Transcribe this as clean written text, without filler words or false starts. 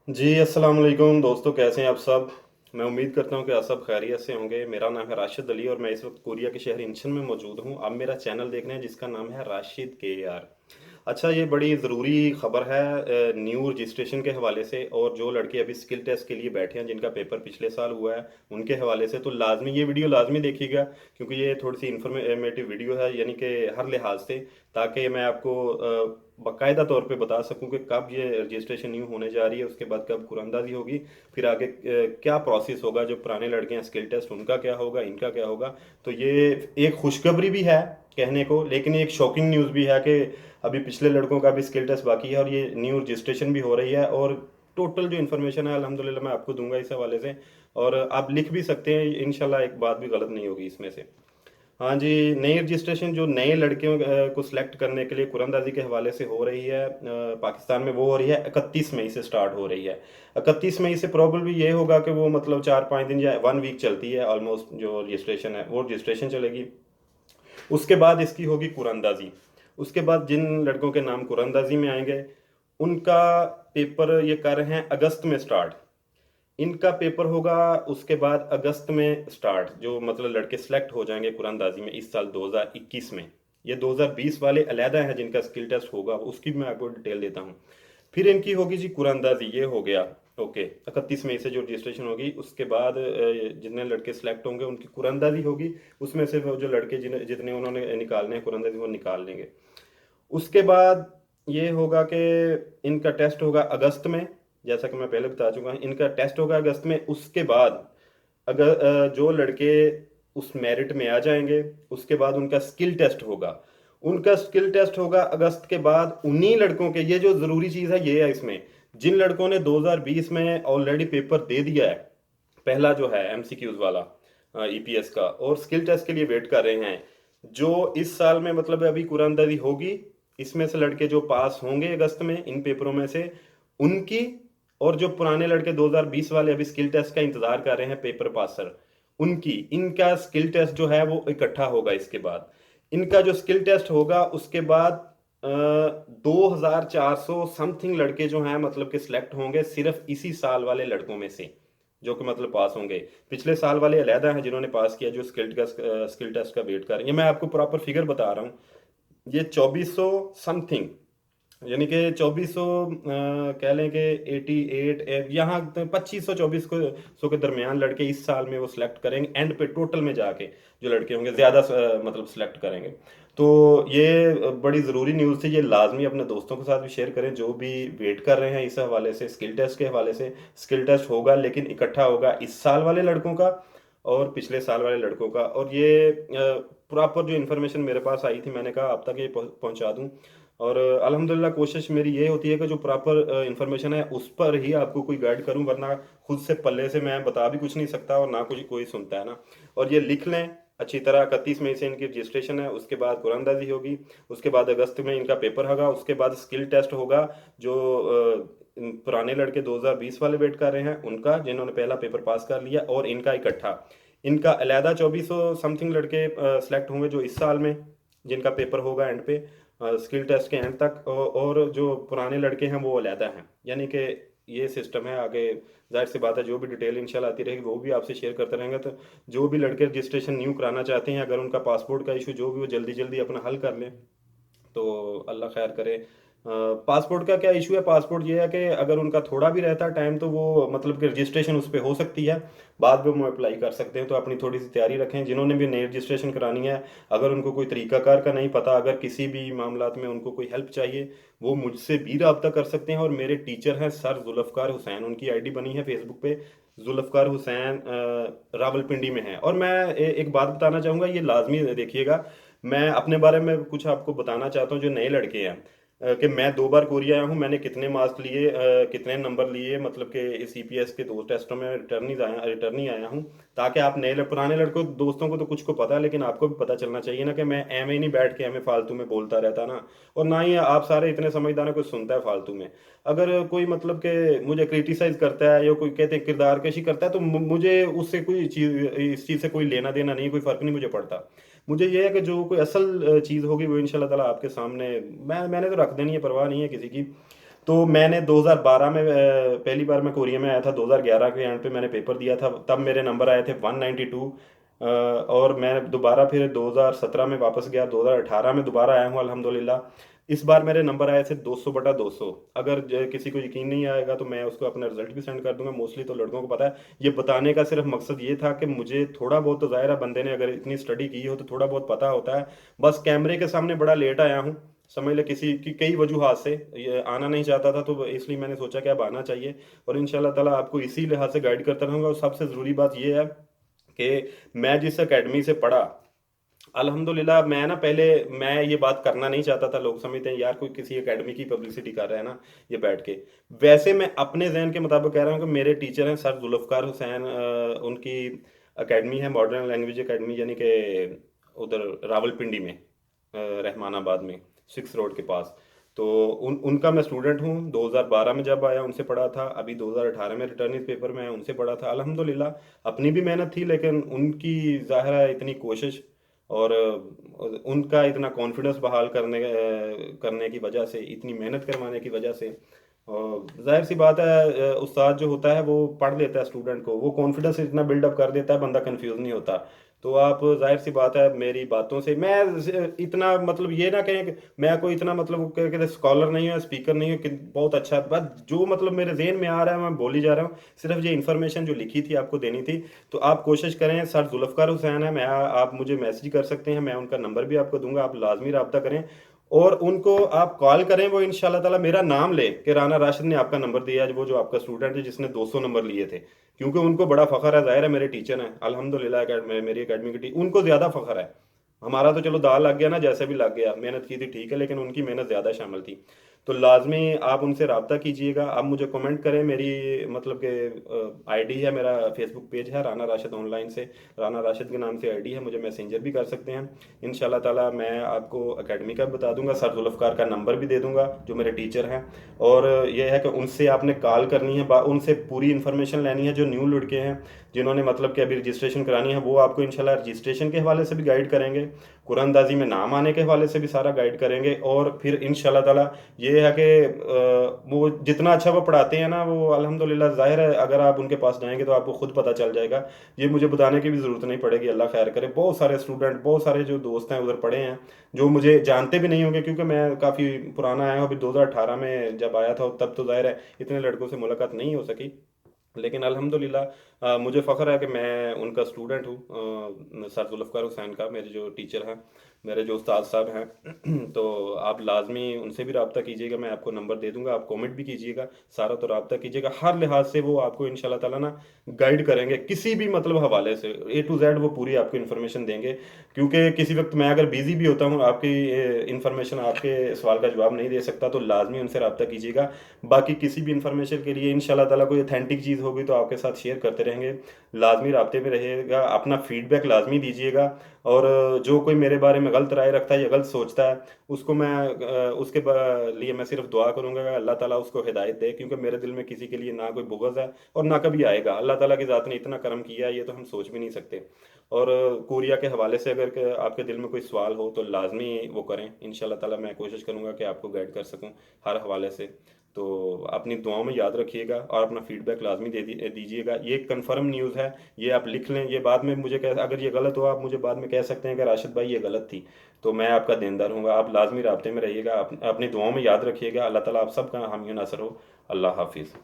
जी, अस्सलाम वालेकुम दोस्तों, कैसे हैं आप सब? मैं उम्मीद करता हूँ कि आप सब खैरियत से होंगे। मेरा नाम है राशिद अली और मैं इस वक्त कोरिया के शहर इंचन में मौजूद हूँ। आप मेरा चैनल देख रहे हैं जिसका नाम है राशिद के आर। अच्छा, ये बड़ी ज़रूरी ख़बर है न्यू रजिस्ट्रेशन के हवाले से, और जो लड़के अभी स्किल टेस्ट के लिए बैठे हैं जिनका पेपर पिछले साल हुआ है उनके हवाले से, तो लाजमी ये वीडियो लाजमी देखिएगा, क्योंकि ये थोड़ी सी इंफॉर्मेटिव वीडियो है, यानी कि हर लिहाज से, ताकि मैं आपको बाकायदा तौर पे बता सकूं कि कब ये रजिस्ट्रेशन न्यू होने जा रही है, उसके बाद कब कुरानंदाजी होगी, फिर आगे क्या प्रोसेस होगा, जो पुराने लड़के हैं स्किल टेस्ट उनका क्या होगा, इनका क्या होगा। तो ये एक खुशखबरी भी है कहने को, लेकिन एक शॉकिंग न्यूज़ भी है कि अभी पिछले लड़कों का भी स्किल टेस्ट बाकी है और ये न्यू रजिस्ट्रेशन भी हो रही है। और टोटल जो इन्फॉर्मेशन है अल्हम्दुलिल्लाह मैं आपको दूंगा इस हवाले से, और आप लिख भी सकते हैं, इंशाल्लाह एक बात भी गलत नहीं होगी इसमें से। हाँ जी, नई रजिस्ट्रेशन जो नए लड़कियों को सिलेक्ट करने के लिए कुरंदाजी के हवाले से हो रही है पाकिस्तान में, वो हो रही है 31 मई से स्टार्ट हो रही है। 31 मई से प्रॉब्लली ये होगा कि वो मतलब 4-5 दिन या 1 वीक चलती है ऑलमोस्ट, जो रजिस्ट्रेशन है वो रजिस्ट्रेशन चलेगी। उसके बाद इसकी होगी कुरंदाजी। उसके बाद जिन लड़कों के नाम कुरंदाजी में आएंगे उनका पेपर ये कर रहे हैं अगस्त में स्टार्ट। इनका पेपर होगा उसके बाद अगस्त में स्टार्ट, जो मतलब लड़के सेलेक्ट हो जाएंगे कुरानदाजी में इस साल 2021 में। ये 2020 वाले अलहदा हैं जिनका स्किल टेस्ट होगा, उसकी मैं आपको डिटेल देता हूँ। फिर इनकी होगी जी कुरानदाजी, ये हो गया। ओके, 31 मई से जो रजिस्ट्रेशन होगी उसके बाद जितने लड़के सेलेक्ट होंगे उनकी कुरानदाजी होगी। उसमें से वो जो लड़के जितने उन्होंने निकालने हैं कुरानदाजी वो निकाल लेंगे। उसके बाद ये होगा कि इनका टेस्ट होगा अगस्त में, जैसा कि मैं पहले बता चुका हूँ, इनका टेस्ट होगा अगस्त में। उसके बाद अगर जो लड़के उस मेरिट में आ जाएंगे उसके बाद उनका स्किल टेस्ट होगा। उनका स्किल टेस्ट होगा अगस्त के बाद। उन्हीं लड़कों के, ये जो ज़रूरी चीज़ है ये है इसमें, जिन लड़कों ने 2020 में ऑलरेडी पेपर दे दिया है, पहला जो है एमसीक्यूज वाला ईपीएस का, और स्किल टेस्ट के लिए वेट कर रहे हैं, जो इस साल में मतलब अभी कुरानदारी होगी, इसमें से लड़के जो पास होंगे अगस्त में इन पेपरों में से, उनकी, और जो पुराने लड़के 2020 वाले अभी स्किल टेस्ट का इंतजार कर रहे हैं पेपर पासर, उनकी, इनका स्किल टेस्ट जो है वो इकट्ठा होगा। इसके बाद इनका जो स्किल टेस्ट होगा उसके बाद 2400 समथिंग लड़के जो हैं मतलब कि सिलेक्ट होंगे सिर्फ इसी साल वाले लड़कों में से, जो कि मतलब पास होंगे। पिछले साल वाले अलहदा हैं जिन्होंने पास किया, जो स्किल टेस्ट का वेट कर रहे हैं। ये मैं आपको प्रॉपर फिगर बता रहा हूँ। ये 2400 समथिंग, यानी कि 2400 कह लें कि 88 यहाँ 2500 2400 के दरमियान लड़के इस साल में वो सिलेक्ट करेंगे एंड पे, टोटल में जाके जो लड़के होंगे ज़्यादा मतलब सिलेक्ट करेंगे। तो ये बड़ी ज़रूरी न्यूज़ थी, ये लाजमी अपने दोस्तों के साथ भी शेयर करें जो भी वेट कर रहे हैं इस हवाले से, स्किल टेस्ट के हवाले से। स्किल टेस्ट होगा लेकिन इकट्ठा होगा इस साल वाले लड़कों का और पिछले साल वाले लड़कों का। और ये प्रॉपर जो इन्फॉर्मेशन मेरे पास आई थी मैंने कहा आप तक ये पहुंचा दूं। और अल्हम्दुलिल्लाह कोशिश मेरी ये होती है कि जो प्रॉपर इन्फॉर्मेशन है उस पर ही आपको कोई गाइड करूं, वरना खुद से पल्ले से मैं बता भी कुछ नहीं सकता और ना कुछ कोई सुनता है ना। और ये लिख लें अच्छी तरह, 31 मई से इनकी रजिस्ट्रेशन है, उसके बाद कुरानदाजी होगी, उसके बाद अगस्त में इनका पेपर होगा, उसके बाद स्किल टेस्ट होगा, जो पुराने लड़के 2020 वाले वेट कर रहे हैं उनका, जिन्होंने पहला पेपर पास कर लिया, और इनका इकट्ठा। इनका अलहदा 2400 समथिंग लड़के सेलेक्ट होंगे जो इस साल में, जिनका पेपर होगा एंड पे, स्किल टेस्ट के एंड तक, और जो पुराने लड़के हैं वो अलहदा हैं। यानी कि ये सिस्टम है आगे। जाहिर सी बात है जो भी डिटेल इंशाल्लाह आती रहेगी वो भी आपसे शेयर करते रहेंगे। तो जो भी लड़के रजिस्ट्रेशन न्यू कराना चाहते हैं, अगर उनका पासपोर्ट का इशू जो भी वो जल्दी जल्दी अपना हल कर लें तो अल्लाह खैर करे। पासपोर्ट का क्या इशू है? पासपोर्ट ये है कि अगर उनका थोड़ा भी रहता है टाइम तो वो मतलब कि रजिस्ट्रेशन उस पर हो सकती है, बाद में वो अप्लाई कर सकते हैं। तो अपनी थोड़ी सी तैयारी रखें जिन्होंने भी नई रजिस्ट्रेशन करानी है। अगर उनको कोई तरीकाकार का नहीं पता, अगर किसी भी मामलात में उनको कोई हेल्प चाहिए, वो मुझसे भी रब्ता कर सकते हैं। और मेरे टीचर हैं सर जुल्फ़कार हुसैन, उनकी आईडी बनी है फेसबुक पे, जुल्फ़कार हुसैन रावलपिंडी में है। और मैं एक बात बताना चाहूँगा, ये लाजमी देखिएगा, मैं अपने बारे में कुछ आपको बताना चाहता हूँ। जो नए लड़के हैं कि मैं 2 बार कोरिया आया हूँ, मैंने कितने मार्क्स लिए, कितने नंबर लिए, मतलब कि इस सीपीएस के 2 टेस्टों में रिटर्न ही आया हूँ। ताकि आप नए पुराने लड़कों दोस्तों को तो कुछ को पता है, लेकिन आपको भी पता चलना चाहिए ना कि मैं एम ही नहीं बैठ के हमें फालतू में बोलता रहता ना। और ना ही आप सारे इतने समझदार हैं कोई सुनता है फालतू में। अगर कोई मतलब कि मुझे क्रिटिसाइज करता है या कोई कहते हैं किरदार कशी करता है, तो मुझे उससे कोई चीज़, इस चीज़ से कोई लेना देना नहीं, कोई फ़र्क नहीं मुझे पड़ता। मुझे ये है कि जो कोई असल चीज़ होगी वो इंशाल्लाह ताला आपके सामने, मैंने तो रख देनी है, परवाह नहीं है किसी की। तो मैंने 2012 में पहली बार मैं कोरिया में आया था, 2011 के एंड पे मैंने पेपर दिया था, तब मेरे नंबर आए थे 192। और मैं दोबारा फिर 2017 में वापस गया, 2018 में दोबारा आया हूँ अल्हम्दुलिल्लाह। इस बार मेरे नंबर आए थे 200/200। अगर किसी को यकीन नहीं आएगा तो मैं उसको अपना रिजल्ट भी सेंड कर दूंगा, मोस्टली तो लड़कों को पता है। ये बताने का सिर्फ मकसद ये था कि मुझे थोड़ा बहुत तो ज़ाहिर है, बंदे ने अगर इतनी स्टडी की हो तो थोड़ा बहुत पता होता है। बस कैमरे के सामने बड़ा लेट आया हूँ, समझ ले, किसी की कई वजूहात से ये आना नहीं चाहता था, तो इसलिए मैंने सोचा कि अब आना चाहिए। और इंशाल्लाह ताला आपको इसी लिहाज से गाइड करता रहूंगा। और सबसे ज़रूरी बात यह है कि मैं जिस एकेडमी से पढ़ा, अल्हम्दुलिल्लाह, मैं ना पहले मैं ये बात करना नहीं चाहता था। लोग समझते हैं यार कोई किसी एकेडमी की पब्लिसिटी कर रहा है ना ये बैठ के। वैसे मैं अपने जहन के मुताबिक कह रहा हूँ कि मेरे टीचर हैं सर जुल्फ़कार हुसैन, उनकी एकेडमी है मॉडर्न लैंग्वेज एकेडमी, यानी कि उधर रावलपिंडी में, रहमानाबाद में, 6 रोड के पास। तो उनका मैं स्टूडेंट हूँ। 2012 में जब आया उनसे पढ़ा था, अभी 2018 में रिटर्निंग पेपर में आया उनसे पढ़ा था। अल्हम्दुलिल्लाह अपनी भी मेहनत थी, लेकिन उनकी ज़ाहिर है इतनी कोशिश और उनका इतना कॉन्फिडेंस बहाल करने की वजह से, इतनी मेहनत करवाने की वजह से, और जाहिर सी बात है उस्ताद जो होता है वो पढ़ लेता है स्टूडेंट को, वो कॉन्फिडेंस इतना बिल्डअप कर देता है, बंदा कंफ्यूज नहीं होता। तो आप जाहिर सी बात है मेरी बातों से मैं इतना मतलब ये ना कहें कि मैं कोई इतना मतलब कहते स्कॉलर नहीं हूँ, स्पीकर नहीं हूँ कि बहुत अच्छा, बस जो मतलब मेरे जेहन में आ रहा है मैं बोली जा रहा हूँ। सिर्फ ये इन्फॉर्मेशन जो लिखी थी आपको देनी थी। तो आप कोशिश करें, सर जुल्फ़कार हुसैन है, मैं आप मुझे मैसेज कर सकते हैं, मैं उनका नंबर भी आपको दूंगा, आप लाजमी रब्ता करें। और उनको आप कॉल करें, वो इंशाल्लाह ताला मेरा नाम ले कि राना राशिद ने आपका नंबर दिया है, वो जो आपका स्टूडेंट है जिसने 200 नंबर लिए थे। क्योंकि उनको बड़ा फखर है, जाहिर है मेरे टीचर हैं अल्हम्दुलिल्लाह, मेरी एकेडमी की उनको ज़्यादा फखर है। हमारा तो चलो दाल लग गया ना, जैसे भी लग गया, मेहनत की थी ठीक है, लेकिन उनकी मेहनत ज़्यादा शामिल थी। तो लाजमी आप उनसे रब्ता कीजिएगा, आप मुझे कमेंट करें। मेरी मतलब कि आईडी है, मेरा फेसबुक पेज है राना राशिद ऑनलाइन से, राना राशिद के नाम से आईडी है, मुझे मैसेंजर भी कर सकते हैं। इंशाल्लाह ताला मैं आपको एकेडमी का बता दूंगा, सर जुल्फ़कार का नंबर भी दे दूंगा जो मेरे टीचर हैं। और यह है कि उनसे आपने कॉल करनी है, उनसे पूरी इन्फॉर्मेशन लेनी है। जो न्यू लड़के हैं जिन्होंने मतलब कि अभी रजिस्ट्रेशन करानी है, वो आपको इंशाल्लाह रजिस्ट्रेशन के हवाले से भी गाइड करेंगे, कुरानदाजी में नाम आने के हवाले से भी सारा गाइड करेंगे। और फिर इंशाल्लाह ताला ये है कि वो जितना अच्छा वो पढ़ाते हैं ना, वो अल्हम्दुलिल्लाह ज़ाहिर है अगर आप उनके पास जाएंगे तो आपको खुद पता चल जाएगा। ये मुझे बताने की भी ज़रूरत नहीं पड़ेगी, अल्लाह खैर करे। बहुत सारे स्टूडेंट, बहुत सारे जो दोस्त हैं उधर पढ़े हैं, जो मुझे जानते भी नहीं होंगे, क्योंकि मैं काफ़ी पुराना आया हूँ। अभी 2018 में जब आया था तब तो ज़ाहिर है इतने लड़कों से मुलाकात नहीं हो सकी। लेकिन अल्हम्दुलिल्लाह मुझे फ़ख्र है कि मैं उनका स्टूडेंट हूँ, सर जुल्फ़कार हुसैन का, मेरे जो टीचर हैं, मेरे जो उस्ताद साहब हैं। तो आप लाजमी उनसे भी रब्ता कीजिएगा, मैं आपको नंबर दे दूंगा, आप कमेंट भी कीजिएगा, सारा तो रब्ता कीजिएगा। हर लिहाज से वो आपको इंशाल्लाह ताला ना गाइड करेंगे, किसी भी मतलब हवाले से A to Z वो पूरी आपको इन्फॉर्मेशन देंगे। क्योंकि किसी वक्त मैं अगर बिजी भी होता हूँ, आपकी इन्फॉर्मेशन, आपके सवाल का जवाब नहीं दे सकता, तो लाजमी उनसे रब्ता कीजिएगा। बाकी किसी भी इन्फॉर्मेशन के लिए इंशाल्लाह ताला कोई अथेंटिक चीज़ होगी तो आपके साथ शेयर करते रहेंगे। लाजमी राब्ते में रहिएगा, अपना फीडबैक लाजमी दीजिएगा। और जो कोई मेरे बारे में गलत राय रखता है या गलत सोचता है, उसको मैं उसके लिए मैं सिर्फ दुआ करूंगा कि अल्लाह ताला उसको हिदायत दे। क्योंकि मेरे दिल में किसी के लिए ना कोई बुग़्ज़ है और ना कभी आएगा। अल्लाह ताला की ज़ात ने इतना करम किया है, ये तो हम सोच भी नहीं सकते। और कोरिया के हवाले से अगर आपके दिल में कोई सवाल हो तो लाजमी वो करें, इंशाल्लाह ताला मैं कोशिश करूंगा कि आपको गाइड कर सकूं हर हवाले से। तो अपनी दुआओं में याद रखिएगा और अपना फीडबैक लाजमी दीजिएगा। ये कंफर्म न्यूज़ है, ये आप लिख लें। ये बाद में मुझे अगर ये गलत हो, आप मुझे बाद में कह सकते हैं कि राशिद भाई ये गलत थी, तो मैं आपका देनदार हूँ। आप लाजमी राब्ते में रहिएगा, अपनी दुआओं में याद रखिएगा। अल्लाह ताला आप सबका हामी नासर हो। अल्लाह हाफिज़।